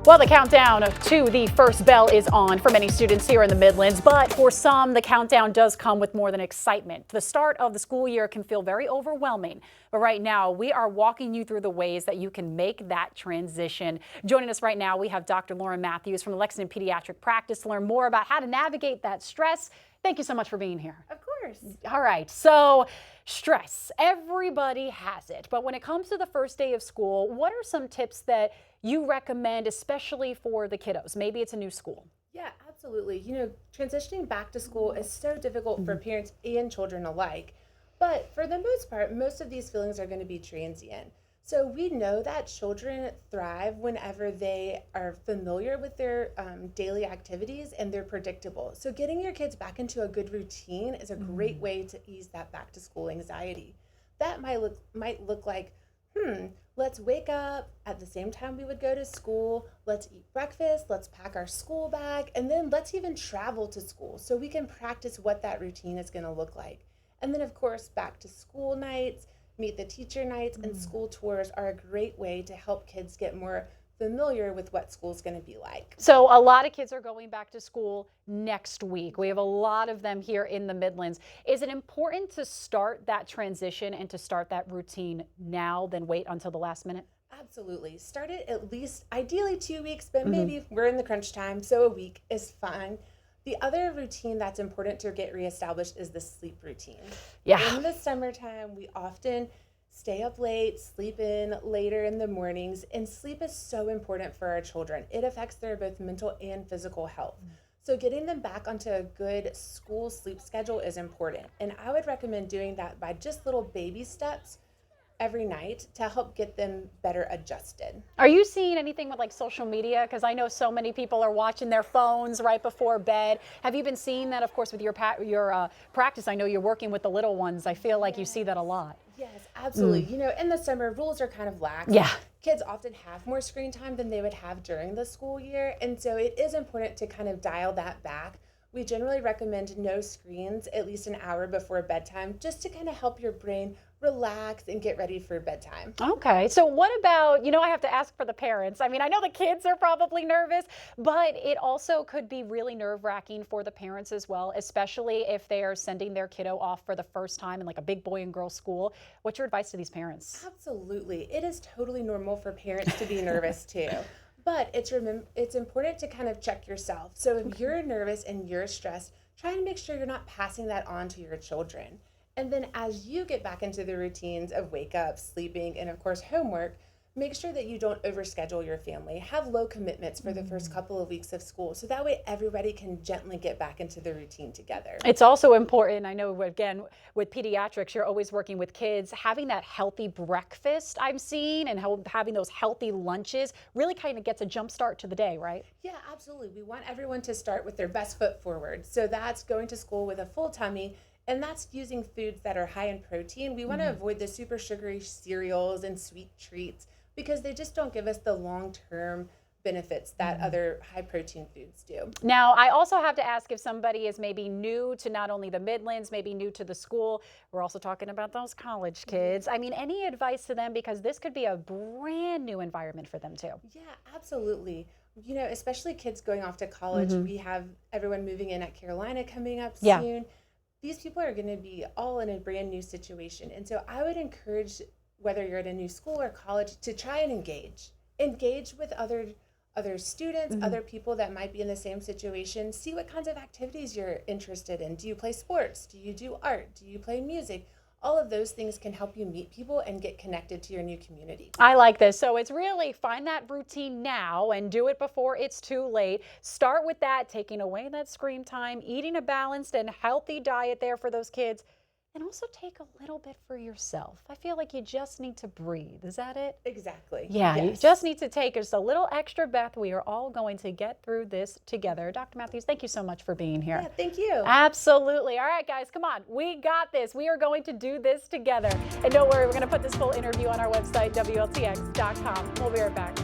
Well, the countdown to the first bell is on for many students here in the Midlands, but for some, the countdown does come with more than excitement. The start of the school year can feel very overwhelming, but right now we are walking you through the ways that you can make that transition. Joining us right now, we have Dr. Lauren Matthews from the Lexington Pediatric Practice to learn more about how to navigate that stress. Thank you so much for being here. Of course. All right, so stress, everybody has it, but when it comes to the first day of school, what are some tips that you recommend, especially for the kiddos? Maybe it's a new school. Yeah, absolutely. You know, transitioning back to school is so difficult for parents and children alike. But for the most part, most of these feelings are going to be transient. So we know that children thrive whenever they are familiar with their daily activities and they're predictable. So getting your kids back into a good routine is a great way to ease that back to school anxiety. That might look like, let's wake up at the same time we would go to school, let's eat breakfast, let's pack our school bag, and then let's even travel to school so we can practice what that routine is going to look like. And then, of course, back to school nights, meet the teacher nights, and school tours are a great way to help kids get more familiar with what school's going to be like. So a lot of kids are going back to school next week. We have a lot of them here in the Midlands. Is it important to start that transition and to start that routine now than wait until the last minute? Absolutely. Start it at least, ideally 2 weeks, but maybe we're in the crunch time, so a week is fine. The other routine that's important to get reestablished is the sleep routine. Yeah. In the summertime, we often stay up late, sleep in later in the mornings, and sleep is so important for our children. It affects their both mental and physical health. So getting them back onto a good school sleep schedule is important. And I would recommend doing that by just little baby steps every night to help get them better adjusted. Are you seeing anything with like social media? Because I know so many people are watching their phones right before bed. Have you been seeing that, of course, with your practice? I know you're working with the little ones. I feel like you see that a lot. Yes, absolutely. You know, in the summer, rules are kind of lax. Yeah. Kids often have more screen time than they would have during the school year. And so it is important to kind of dial that back. We generally recommend no screens at least an hour before bedtime, just to kind of help your brain relax and get ready for bedtime. Okay, so what about, I have to ask for the parents. I mean, I know the kids are probably nervous, but it also could be really nerve-wracking for the parents as well, especially if they are sending their kiddo off for the first time in like a big boy and girl school. What's your advice to these parents? Absolutely. It is totally normal for parents to be nervous too. But it's important to kind of check yourself. So if you're nervous and you're stressed, try and make sure you're not passing that on to your children. And then as you get back into the routines of wake up, sleeping, and of course homework, make sure that you don't overschedule your family. Have low commitments for the first couple of weeks of school, so that way everybody can gently get back into the routine together. It's also important, I know, again, with pediatrics, you're always working with kids, having that healthy breakfast I'm seeing and having those healthy lunches really kind of gets a jump start to the day, right? Yeah, absolutely. We want everyone to start with their best foot forward. So that's going to school with a full tummy, and that's using foods that are high in protein. We want to avoid the super sugary cereals and sweet treats because they just don't give us the long-term benefits that other high protein foods do. Now, I also have to ask if somebody is maybe new to not only the Midlands, maybe new to the school. We're also talking about those college kids. I mean, any advice to them, because this could be a brand new environment for them too. Yeah, absolutely. You know, especially kids going off to college. We have everyone moving in at Carolina coming up soon. These people are going to be all in a brand new situation. And so I would encourage, whether you're at a new school or college, to try and engage with other students, other people that might be in the same situation. See what kinds of activities you're interested in. Do you play sports? Do you do art? Do you play music? All of those things can help you meet people and get connected to your new community. I like this. So it's really find that routine now and do it before it's too late. Start with that, taking away that screen time, eating a balanced and healthy diet there for those kids. And also take a little bit for yourself. I feel like you just need to breathe. Is that it? Exactly. Yeah, Yes. You just need to take just a little extra breath. We are all going to get through this together. Dr. Matthews, thank you so much for being here. Yeah, thank you. Absolutely. All right, guys, come on. We got this. We are going to do this together. And don't worry, we're going to put this full interview on our website, WLTX.com. We'll be right back.